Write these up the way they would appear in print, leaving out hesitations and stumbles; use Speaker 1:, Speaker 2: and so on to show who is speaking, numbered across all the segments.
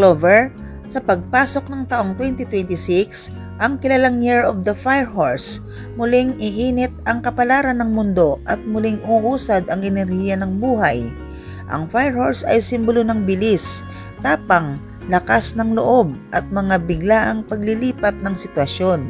Speaker 1: Clover, sa pagpasok ng taong 2026, ang kilalang Year of the Fire Horse, muling iinit ang kapalaran ng mundo at muling uusad ang enerhiya ng buhay. Ang Fire Horse ay simbolo ng bilis, tapang, lakas ng loob at mga biglaang paglilipat ng sitwasyon.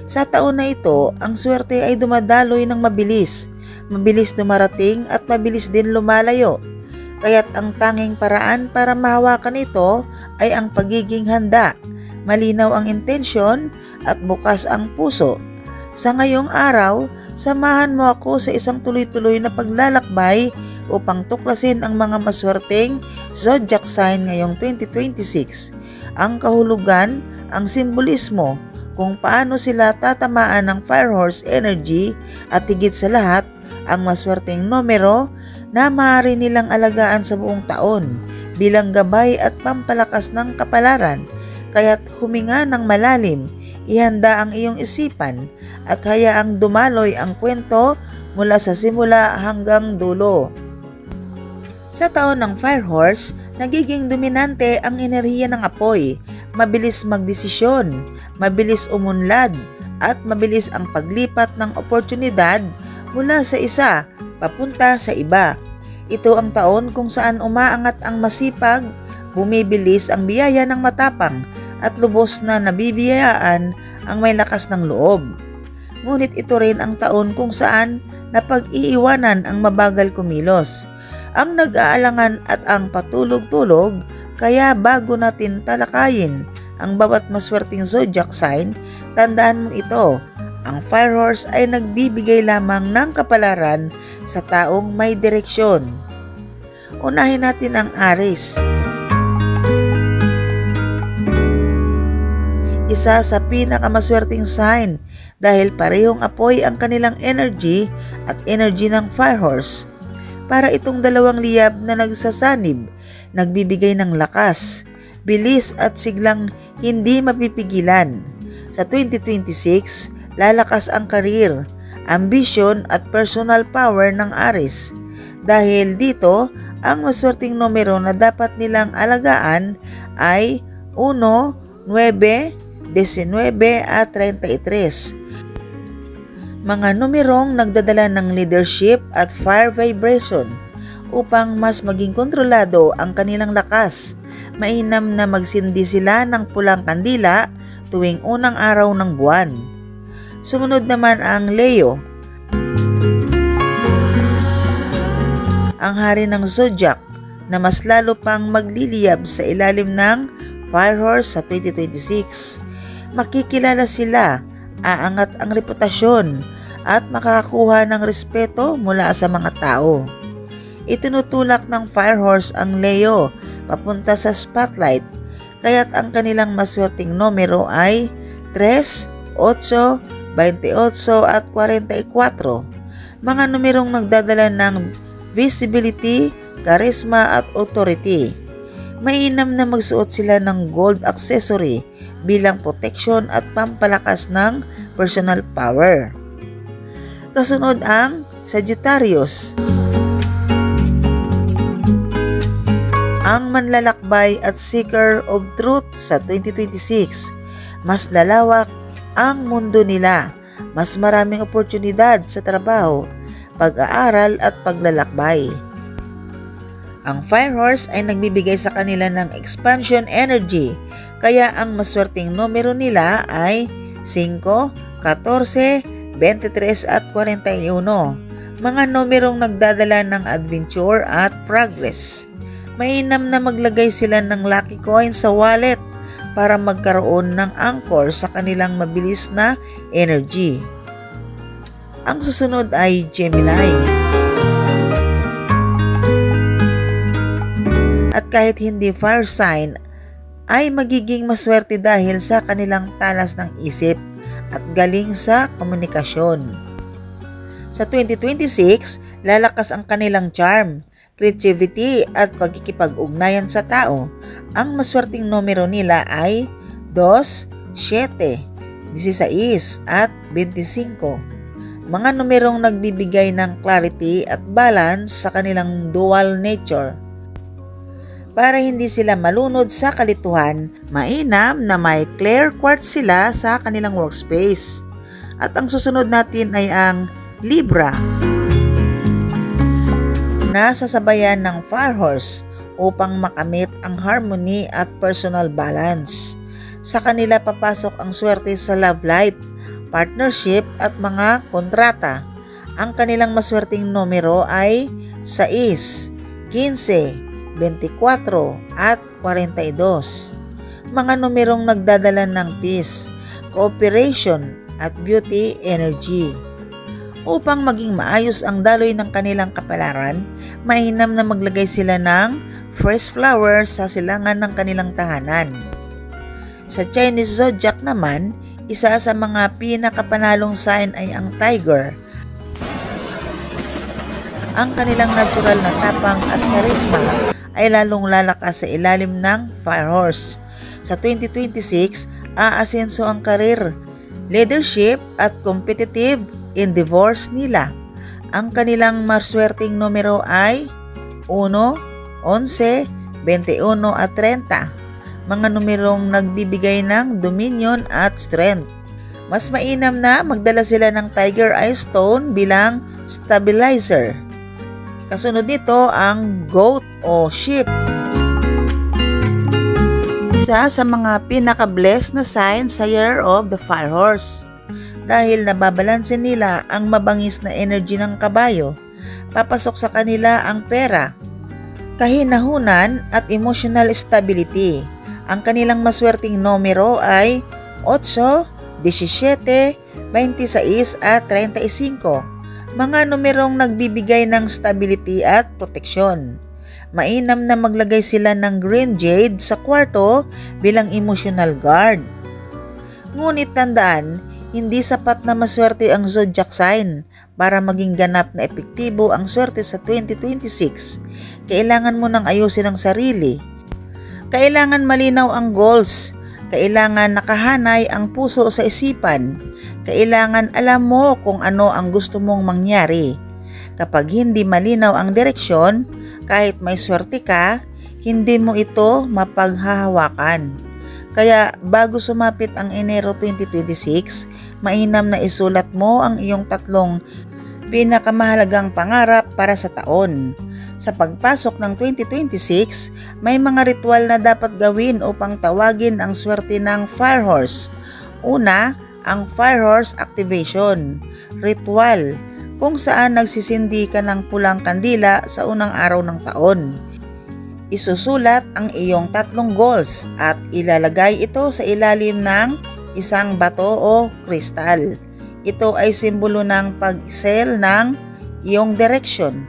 Speaker 1: Sa taon na ito, ang swerte ay dumadaloy ng mabilis dumarating at mabilis din lumalayo. Kaya't ang tanging paraan para mahawakan ito ay ang pagiging handa, malinaw ang intensyon at bukas ang puso. Sa ngayong araw, samahan mo ako sa isang tuloy-tuloy na paglalakbay upang tuklasin ang mga maswerteng zodiac sign ngayong 2026. Ang kahulugan, ang simbolismo, kung paano sila tatamaan ng Fire Horse energy at higit sa lahat, ang maswerteng numero na maaari nilang alagaan sa buong taon bilang gabay at pampalakas ng kapalaran. Kaya't huminga ng malalim, ihanda ang iyong isipan at hayaang dumaloy ang kwento mula sa simula hanggang dulo. Sa taon ng Fire Horse, nagiging dominante ang enerhiya ng apoy, mabilis magdesisyon, mabilis umunlad, at mabilis ang paglipat ng oportunidad mula sa isa papunta sa iba. Ito ang taon kung saan umaangat ang masipag, bumibilis ang biyaya ng matapang, at lubos na nabibiyayaan ang may lakas ng loob. Ngunit ito rin ang taon kung saan napag-iiwanan ang mabagal kumilos, ang nag-aalangan at ang patulog-tulog. Kaya bago natin talakayin ang bawat maswerteng zodiac sign, tandaan mo ito. Ang Fire Horse ay nagbibigay lamang ng kapalaran sa taong may direksyon. Unahin natin ang Aries. Isa sa pinakamaswerteng sign dahil parehong apoy ang kanilang energy at energy ng Fire Horse. Para itong dalawang liyab na nagsasanib, nagbibigay ng lakas, bilis at siglang hindi mapipigilan. Sa 2026, lalakas ang karir, ambisyon at personal power ng Aries. Dahil dito, ang maswerteng numero na dapat nilang alagaan ay 1, 9, 19 at 33. Mga numerong nagdadala ng leadership at fire vibration upang mas maging kontrolado ang kanilang lakas. Mainam na magsindi sila ng pulang kandila tuwing unang araw ng buwan. Sumunod naman ang Leo. Ang hari ng zodiac na mas lalo pang magliliyab sa ilalim ng Fire Horse sa 2026. Makikilala sila, aangat ang reputasyon at makakakuha ng respeto mula sa mga tao. Itinutulak ng Fire Horse ang Leo papunta sa spotlight, kaya't ang kanilang maswerteng numero ay 3, 8, 28 at 44, mga numerong nagdadala ng visibility, charisma at authority. Mainam na magsuot sila ng gold accessory bilang protection at pampalakas ng personal power. Kasunod ang Sagittarius. Ang manlalakbay at seeker of truth sa 2026, mas lalawak ang mundo nila, mas maraming oportunidad sa trabaho, pag-aaral at paglalakbay. Ang Fire Horse ay nagbibigay sa kanila ng expansion energy, kaya ang maswerteng numero nila ay 5, 14, 23 at 41, mga numerong nagdadala ng adventure at progress. Mainam na maglagay sila ng lucky coin sa wallet para magkaroon ng anchor sa kanilang mabilis na energy. Ang susunod ay Gemini. At kahit hindi fire sign, ay magiging maswerte dahil sa kanilang talas ng isip at galing sa komunikasyon. Sa 2026, lalakas ang kanilang charm, creativity at pagkikipag-ugnayan sa tao. Ang maswerteng numero nila ay 2, 7, 16 at 25. Mga numerong nagbibigay ng clarity at balance sa kanilang dual nature. Para hindi sila malunod sa kalituhan, mainam na may clear quartz sila sa kanilang workspace. At ang susunod natin ay ang Libra, na sasabayan ng Fire Horse upang makamit ang harmony at personal balance. Sa kanila papasok ang swerte sa love life, partnership at mga kontrata. Ang kanilang maswerteng numero ay 6, 15, 24 at 42. Mga numerong nagdadala ng peace, cooperation at beauty energy. Upang maging maayos ang daloy ng kanilang kapalaran, mainam na maglagay sila ng fresh flower sa silangan ng kanilang tahanan. Sa Chinese zodiac naman, isa sa mga pinakapanalong sign ay ang tiger. Ang kanilang natural na tapang at charisma ay lalong lalakas sa ilalim ng Fire Horse. Sa 2026, aasenso ang karir, leadership at competitive endeavors nila. Ang kanilang maswerteng numero ay 1, 11, 21 at 30. Mga numerong nagbibigay ng dominion at strength. Mas mainam na magdala sila ng Tiger Eye Stone bilang stabilizer. Kasunod nito ang Goat o Sheep. Isa sa mga pinaka-blessed na sign sa Year of the Fire Horse. Dahil nababalanse nila ang mabangis na energy ng kabayo, papasok sa kanila ang pera, kahinahunan at emotional stability. Ang kanilang maswerteng numero ay 8, 17, 26 at 35. Mga numerong nagbibigay ng stability at proteksyon. Mainam na maglagay sila ng green jade sa kwarto bilang emotional guard. Ngunit tandaan, hindi sapat na maswerte ang zodiac sign para maging ganap na epektibo ang swerte sa 2026. Kailangan mo nang ayusin ang sarili. Kailangan malinaw ang goals. Kailangan nakahanay ang puso sa isipan. Kailangan alam mo kung ano ang gusto mong mangyari. Kapag hindi malinaw ang direksyon, kahit may swerte ka, hindi mo ito mapaghahawakan. Kaya bago sumapit ang Enero 2026, mainam na isulat mo ang iyong 3 pinakamahalagang pangarap para sa taon. Sa pagpasok ng 2026, may mga ritual na dapat gawin upang tawagin ang swerte ng Fire Horse. Una, ang Fire Horse Activation Ritual, kung saan nagsisindi ka ng pulang kandila sa unang araw ng taon. Isusulat ang iyong 3 goals at ilalagay ito sa ilalim ng isang bato o kristal. Ito ay simbolo ng pag-excel ng iyong direksyon.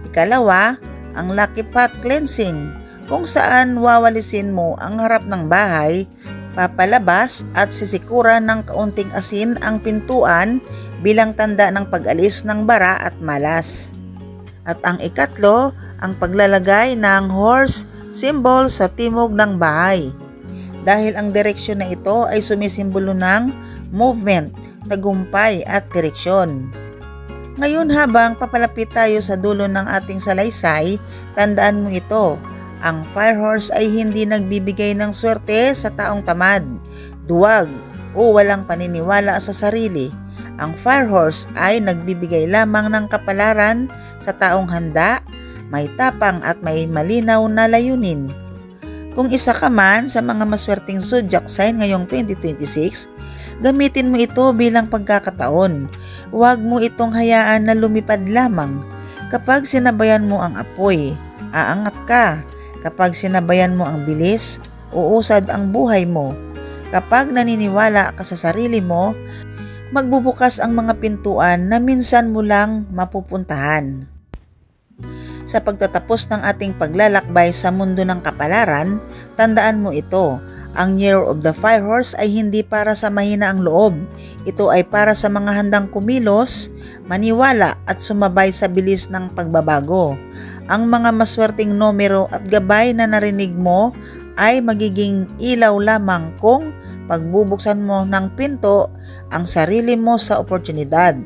Speaker 1: Ikalawa, ang Lucky Pot Cleansing, kung saan wawalisin mo ang harap ng bahay, papalabas at sisikuran ng kaunting asin ang pintuan bilang tanda ng pag-alis ng bara at malas. At ang ikatlo, ang paglalagay ng horse symbol sa timog ng bahay. Dahil ang direksyon na ito ay sumisimbolo ng movement, tagumpay at direksyon. Ngayon habang papalapit tayo sa dulo ng ating salaysay, tandaan mo ito. Ang Fire Horse ay hindi nagbibigay ng swerte sa taong tamad, duwag o walang paniniwala sa sarili. Ang Fire Horse ay nagbibigay lamang ng kapalaran sa taong handa, may tapang at may malinaw na layunin. Kung isa ka man sa mga maswerteng zodiac sign ngayong 2026, gamitin mo ito bilang pagkakataon. Huwag mo itong hayaan na lumipad lamang. Kapag sinabayan mo ang apoy, aangat ka. Kapag sinabayan mo ang bilis, uusad ang buhay mo. Kapag naniniwala ka sa sarili mo, magbubukas ang mga pintuan na minsan mo lang mapupuntahan. Sa pagtatapos ng ating paglalakbay sa mundo ng kapalaran, tandaan mo ito. Ang Year of the Fire Horse ay hindi para sa mahina ang loob. Ito ay para sa mga handang kumilos, maniwala at sumabay sa bilis ng pagbabago. Ang mga maswerteng numero at gabay na narinig mo ay magiging ilaw lamang kung pagbubuksan mo ng pinto ang sarili mo sa oportunidad.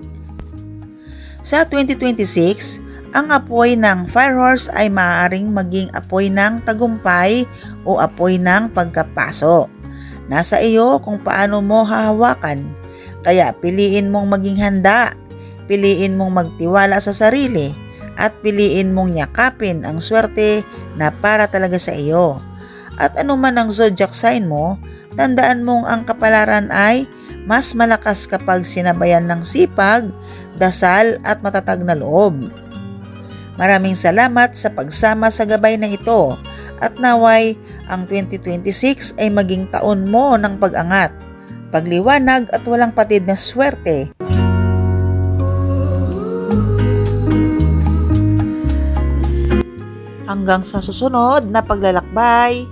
Speaker 1: Sa 2026, Ang apoy ng fire horse ay maaaring maging apoy ng tagumpay o apoy ng pagkapaso. Nasa iyo kung paano mo hahawakan. Kaya piliin mong maging handa, piliin mong magtiwala sa sarili, at piliin mong yakapin ang swerte na para talaga sa iyo. At anuman ang zodiac sign mo, tandaan mong ang kapalaran ay mas malakas kapag sinabayan ng sipag, dasal at matatag na loob. Maraming salamat sa pagsama sa gabay na ito at naway ang 2026 ay maging taon mo ng pag-angat, pagliwanag at walang patid na swerte. Hanggang sa susunod na paglalakbay.